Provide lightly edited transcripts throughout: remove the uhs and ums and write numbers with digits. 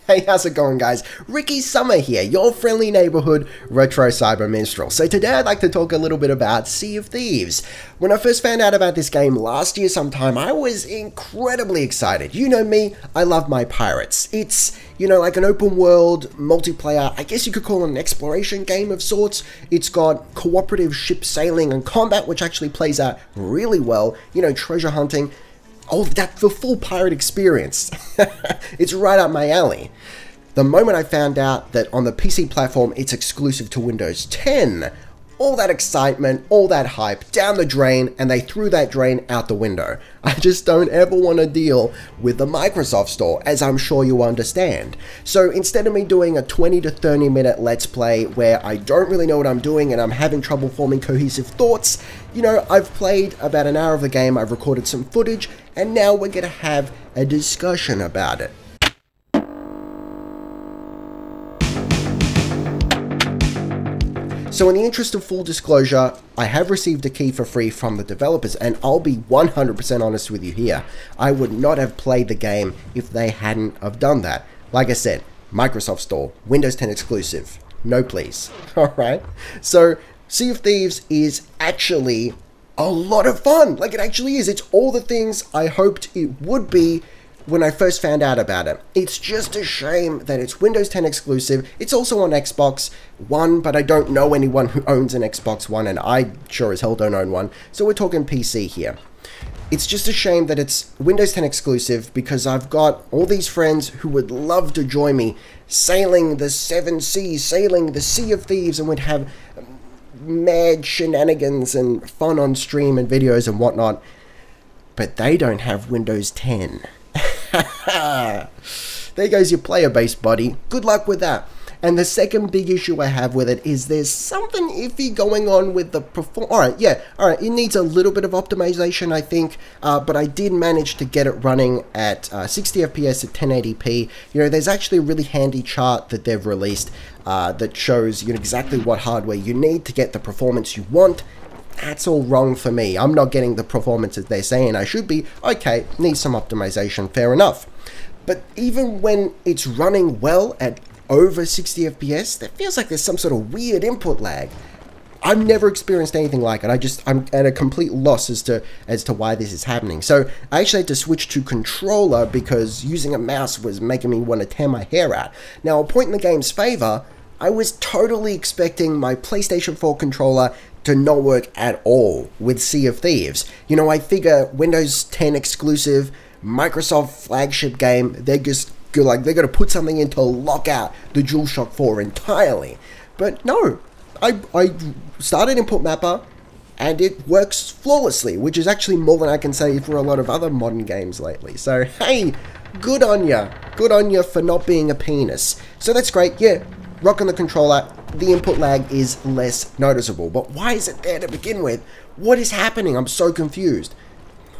Hey, how's it going, guys? Ricky Summer here, your friendly neighborhood retro cyber minstrel. So today I'd like to talk a little bit about Sea of Thieves. When I first found out about this game last year sometime, I was incredibly excited. You know me, I love my pirates. It's, you know, like an open world multiplayer, I guess you could call it an exploration game of sorts. It's got cooperative ship sailing and combat, which actually plays out really well. You know, treasure hunting. Oh, the full pirate experience. It's right up my alley. The moment I found out that on the PC platform it's exclusive to Windows 10, all that excitement, all that hype, down the drain, and they threw that drain out the window. I just don't ever want to deal with the Microsoft Store, as I'm sure you understand. So instead of me doing a 20 to 30 minute Let's Play where I don't really know what I'm doing and I'm having trouble forming cohesive thoughts, you know, I've played about an hour of the game, I've recorded some footage, and now we're going to have a discussion about it. So in the interest of full disclosure, I have received a key for free from the developers, and I'll be 100% honest with you here. I would not have played the game if they hadn't have done that. Like I said, Microsoft Store, Windows 10 exclusive. No please. Alright? So, Sea of Thieves is actually a lot of fun. Like, it actually is. It's all the things I hoped it would be when I first found out about it. It's just a shame that it's Windows 10 exclusive. It's also on Xbox One, but I don't know anyone who owns an Xbox One, and I sure as hell don't own one. So we're talking PC here. It's just a shame that it's Windows 10 exclusive because I've got all these friends who would love to join me sailing the seven seas, sailing the Sea of Thieves, and would have mad shenanigans and fun on stream and videos and whatnot. But they don't have Windows 10. There goes your player base, buddy. Good luck with that. And the second big issue I have with it is there's something iffy going on with the Alright, it needs a little bit of optimization, I think, but I did manage to get it running at 60 FPS at 1080p. You know, there's actually a really handy chart that they've released that shows, you know, exactly what hardware you need to get the performance you want. That's all wrong for me. I'm not getting the performance that they're saying I should be. Okay, needs some optimization, fair enough. But even when it's running well at over 60 FPS, that feels like there's some sort of weird input lag. I've never experienced anything like it. I'm at a complete loss as to why this is happening. So I actually had to switch to controller because using a mouse was making me want to tear my hair out. Now, a point in the game's favor, I was totally expecting my PlayStation 4 controller to not work at all with Sea of Thieves. You know, I figure Windows 10 exclusive, Microsoft flagship game, they're just like, they're gonna put something in to lock out the DualShock 4 entirely. But no, I started Input Mapper and it works flawlessly, which is actually more than I can say for a lot of other modern games lately. So hey, good on ya. Good on ya for not being a penis. So that's great, yeah. Rocking the controller, the input lag is less noticeable. But why is it there to begin with? What is happening? I'm so confused.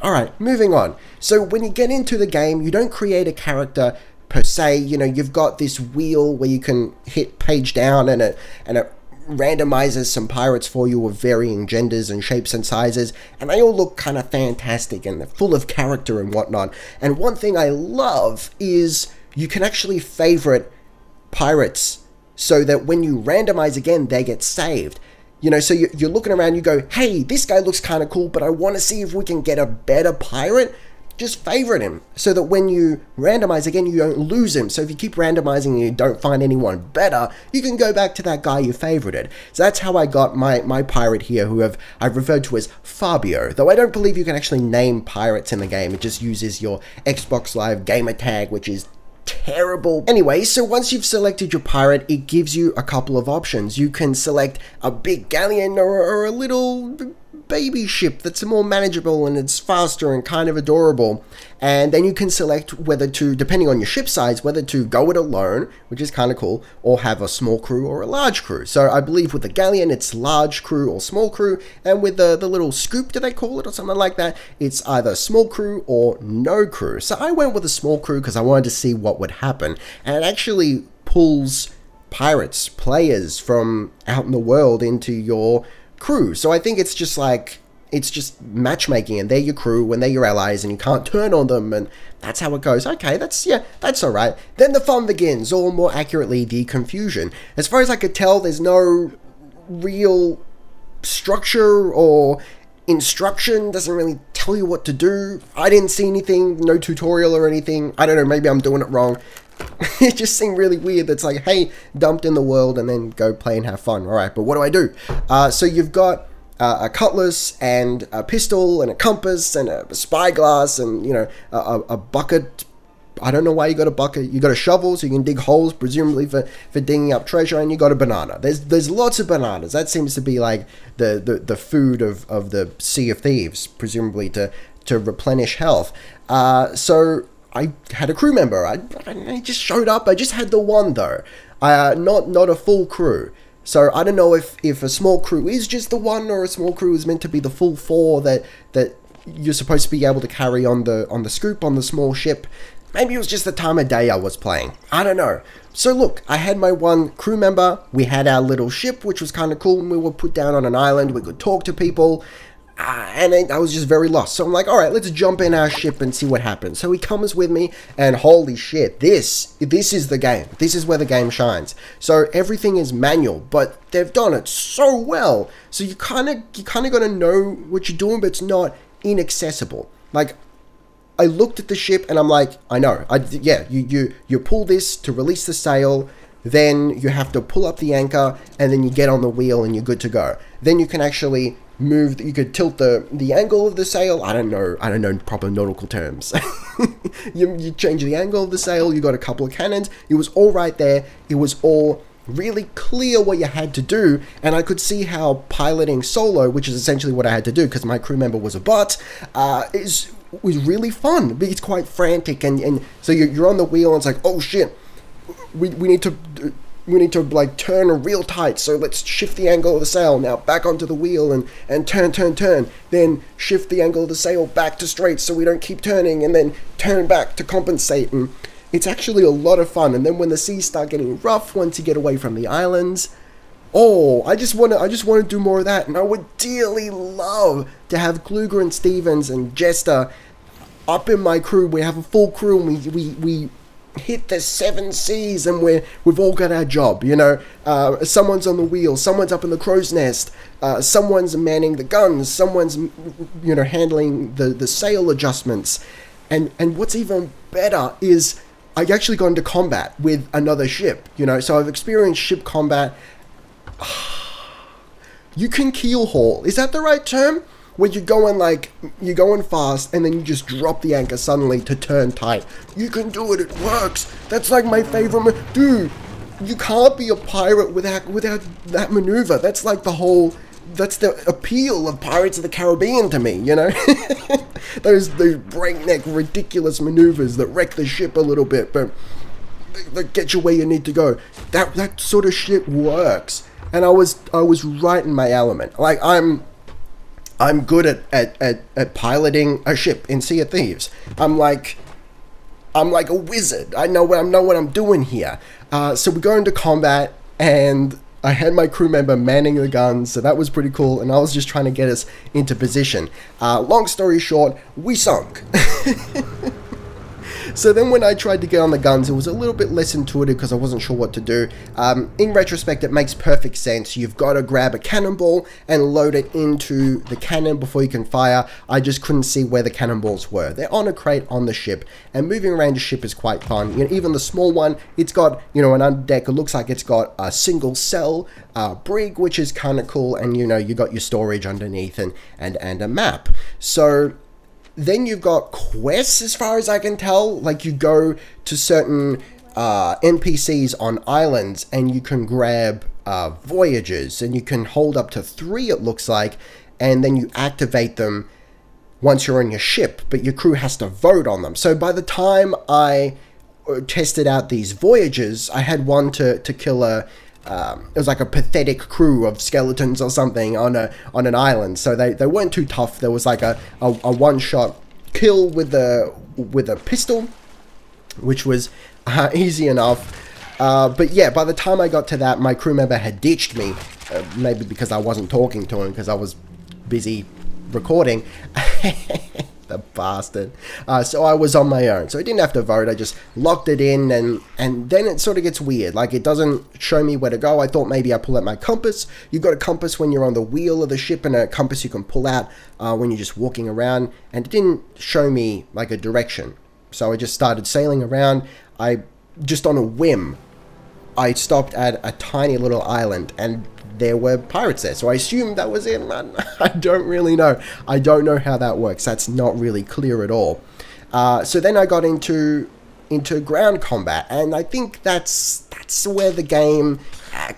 Alright, moving on. So when you get into the game, you don't create a character per se. You know, you've got this wheel where you can hit page down and it randomizes some pirates for you of varying genders and shapes and sizes, and they all look kind of fantastic and they're full of character and whatnot. And one thing I love is you can actually favorite pirates so that when you randomize again, they get saved. You know, so you're looking around, you go, hey, this guy looks kind of cool, but I want to see if we can get a better pirate. Just favorite him so that when you randomize again, you don't lose him. So if you keep randomizing and you don't find anyone better, you can go back to that guy you favorited. So that's how I got my pirate here, who I've referred to as Fabio. Though I don't believe you can actually name pirates in the game. It just uses your Xbox Live gamer tag, which is terrible. Anyway, so once you've selected your pirate, it gives you a couple of options. You can select a big galleon or a little baby ship that's more manageable and it's faster and kind of adorable. And then you can select whether to, depending on your ship size, whether to go it alone, which is kind of cool, or have a small crew or a large crew. So I believe with the galleon, it's large crew or small crew, and with the little scoop, do they call it, or something like that, it's either small crew or no crew. So I went with a small crew because I wanted to see what would happen, and it actually pulls pirates, players from out in the world into your crew. So I think it's just like it's just matchmaking, and they're your crew and they're your allies, and you can't turn on them, and that's how it goes. Okay, that's all right. Then the fun begins, or more accurately, the confusion. As far as I could tell, there's no real structure or instruction, doesn't really tell you what to do. I didn't see anything, no tutorial or anything. I don't know, maybe I'm doing it wrong. It just seemed really weird. It's like, hey, dumped in the world and then go play and have fun. All right, but what do I do? So you've got a cutlass and a pistol and a compass and a spyglass and, you know, a bucket. I don't know why you got a bucket. You got a shovel so you can dig holes, presumably for digging up treasure, and you got a banana. There's lots of bananas. That seems to be like the food of the Sea of Thieves, presumably to replenish health. So I had a crew member. I just showed up. I just had the one though. Not a full crew. So I don't know if a small crew is just the one, or a small crew is meant to be the full 4 that you're supposed to be able to carry on the scoop on the small ship. Maybe it was just the time of day I was playing. I don't know. So look, I had my one crew member. We had our little ship, which was kind of cool. And we were put down on an island. We could talk to people. And I was just very lost. So I'm like, all right, let's jump in our ship and see what happens. So he comes with me, and holy shit, this is the game. This is where the game shines. So everything is manual, but they've done it so well. So you kind of got to know what you're doing, but it's not inaccessible. Like, I looked at the ship and I'm like, I know. You pull this to release the sail, then you have to pull up the anchor, and then you get on the wheel and you're good to go. Then you can actually move, you could tilt the angle of the sail. I don't know proper nautical terms. you change the angle of the sail, you got a couple of cannons. It was all right there. It was all really clear what you had to do, and I could see how piloting solo, which is essentially what I had to do because my crew member was a bot, was really fun. But it's quite frantic, and so you're on the wheel and it's like, oh shit, we need to like turn real tight, so let's shift the angle of the sail. Now back onto the wheel and turn, then shift the angle of the sail back to straight so we don't keep turning, and then turn back to compensate. And it's actually a lot of fun. And then when the seas start getting rough, once you get away from the islands, oh, I just want to do more of that. And I would dearly love to have Kluger and Stevens and Jester up in my crew. We have a full crew, and we hit the 7 seas, and we've all got our job, you know. Someone's on the wheel, someone's up in the crow's nest, someone's manning the guns, someone's, you know, handling the sail adjustments. And what's even better is I actually got into combat with another ship, you know. So I've experienced ship combat. You can keel haul. Is that the right term? Where you're going fast, and then you just drop the anchor suddenly to turn tight. You can do it. It works. That's like my favorite. Dude, you can't be a pirate without that maneuver. That's like that's the appeal of Pirates of the Caribbean to me, you know? those breakneck, ridiculous maneuvers that wreck the ship a little bit, but that get you where you need to go. That sort of shit works. And I was right in my element. Like, I'm good at piloting a ship in Sea of Thieves. I'm like a wizard. I know what I'm doing here. So we go into combat, and I had my crew member manning the guns, so that was pretty cool, and I was just trying to get us into position. Long story short, we sunk. So then when I tried to get on the guns, it was a little bit less intuitive because I wasn't sure what to do. In retrospect, it makes perfect sense. You've got to grab a cannonball and load it into the cannon before you can fire. I just couldn't see where the cannonballs were. They're on a crate on the ship, and moving around the ship is quite fun. You know, even the small one, it's got, you know, an underdeck. It looks like it's got a single cell brig, which is kind of cool, and, you know, you got your storage underneath and a map. So then you've got quests, as far as I can tell. Like, you go to certain NPCs on islands, and you can grab voyages, and you can hold up to 3, it looks like, and then you activate them once you're on your ship, but your crew has to vote on them. So by the time I tested out these voyages, I had one to kill it was like a pathetic crew of skeletons or something on an island. So they weren't too tough. There was like a one-shot kill with a pistol, which was easy enough. But yeah, by the time I got to that, my crew member had ditched me. Maybe because I wasn't talking to him, because I was busy recording. The bastard. So I was on my own. So I didn't have to vote. I just locked it in, and then it sort of gets weird. Like, it doesn't show me where to go. I thought maybe I pull out my compass. You've got a compass when you're on the wheel of the ship, and a compass you can pull out when you're just walking around. And it didn't show me, like, a direction. So I just started sailing around. Just on a whim, I stopped at a tiny little island, and there were pirates there, so I assumed that was it. I don't really know. I don't know how that works. That's not really clear at all. So then I got into ground combat, and I think that's where the game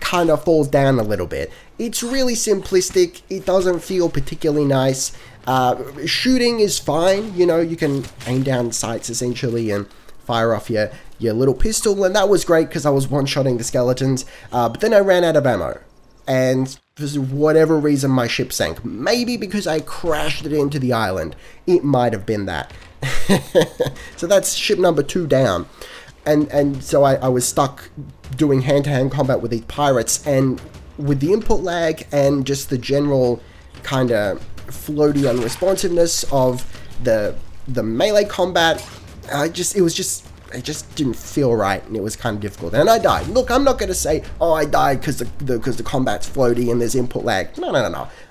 kind of falls down a little bit. It's really simplistic. It doesn't feel particularly nice. Shooting is fine. You know, you can aim down sights essentially and fire off your little pistol, and that was great because I was one-shotting the skeletons. But then I ran out of ammo. And for whatever reason, my ship sank. Maybe because I crashed it into the island. It might have been that. So that's ship number 2 down. And so I was stuck doing hand-to-hand combat with these pirates. And with the input lag and just the general kind of floaty unresponsiveness of the melee combat, it just didn't feel right, and it was kind of difficult, and I died. Look, I'm not going to say, oh, I died because the combat's floaty and there's input lag. No.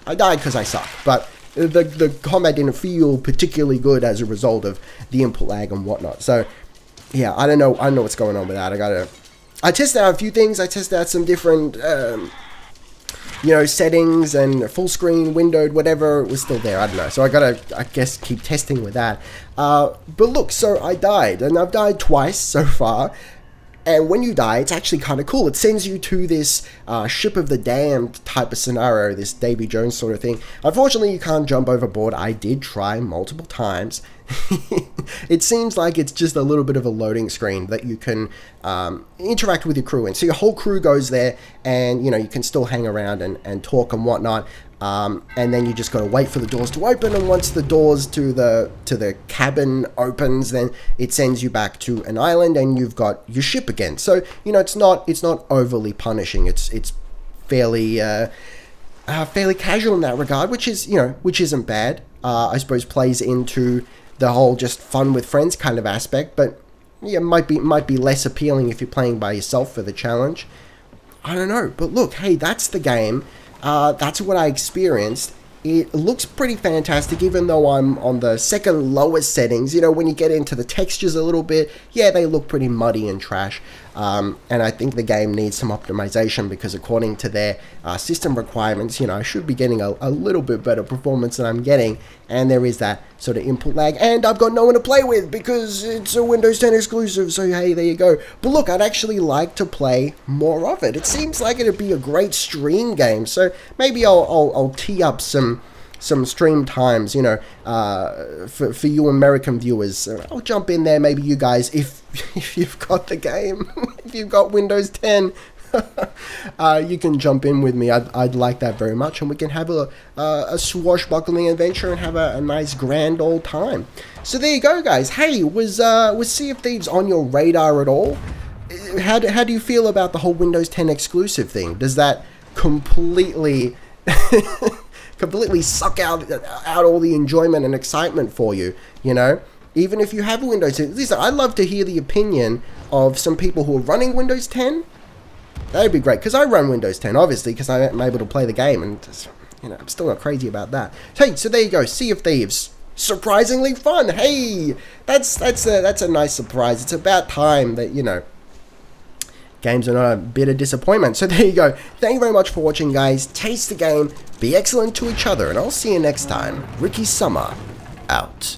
I died because I suck, but the combat didn't feel particularly good as a result of the input lag and whatnot. So, yeah, I don't know what's going on with that. I tested out a few things. I tested out some different, settings and full screen, windowed, whatever. It was still there. I don't know. So I guess, keep testing with that. But look, so I died, and I've died twice so far. And when you die, it's actually kind of cool. It sends you to this ship of the damned type of scenario, this Davy Jones sort of thing. Unfortunately, you can't jump overboard. I did try multiple times. It seems like it's just a little bit of a loading screen that you can interact with your crew in. So your whole crew goes there, and you can still hang around and talk and whatnot. And then you just got to wait for the doors to open, and once the doors to the cabin opens, then it sends you back to an island, and you've got your ship again. So it's not overly punishing. It's fairly fairly casual in that regard, which isn't bad. I suppose plays into the whole just fun with friends kind of aspect, but yeah, might be less appealing if you're playing by yourself for the challenge. I don't know, but look, hey, that's the game. That's what I experienced. It looks pretty fantastic, even though I'm on the second lowest settings. When you get into the textures a little bit, yeah, they look pretty muddy and trash. And I think the game needs some optimization, because according to their system requirements, I should be getting a little bit better performance than I'm getting. And there is that sort of input lag. And I've got no one to play with because it's a Windows 10 exclusive. So hey, there you go. But look, I'd actually like to play more of it. It seems like it'd be a great stream game. So maybe I'll tee up some stream times, for you American viewers. I'll jump in there.Maybe you guys, if you've got the game, if you've got Windows 10, you can jump in with me. I'd like that very much, and we can have a swashbuckling adventure and have a nice grand old time. So there you go, guys. Hey, was Sea of Thieves on your radar at all? How do you feel about the whole Windows 10 exclusive thing? Does that completely completely suck out all the enjoyment and excitement for you, even if you have a Windows 10? Listen, I'd love to hear the opinion of some people who are running Windows 10. That'd be great, because I run Windows 10, obviously, because I'm able to play the game, and I'm still not crazy about that. Hey, so there you go, Sea of Thieves. Surprisingly fun. Hey, that's a nice surprise. It's about time that, games are not a bit of disappointment. So there you go. Thank you very much for watching, guys. Taste the game, be excellent to each other, and I'll see you next time. Ricky Summer, out.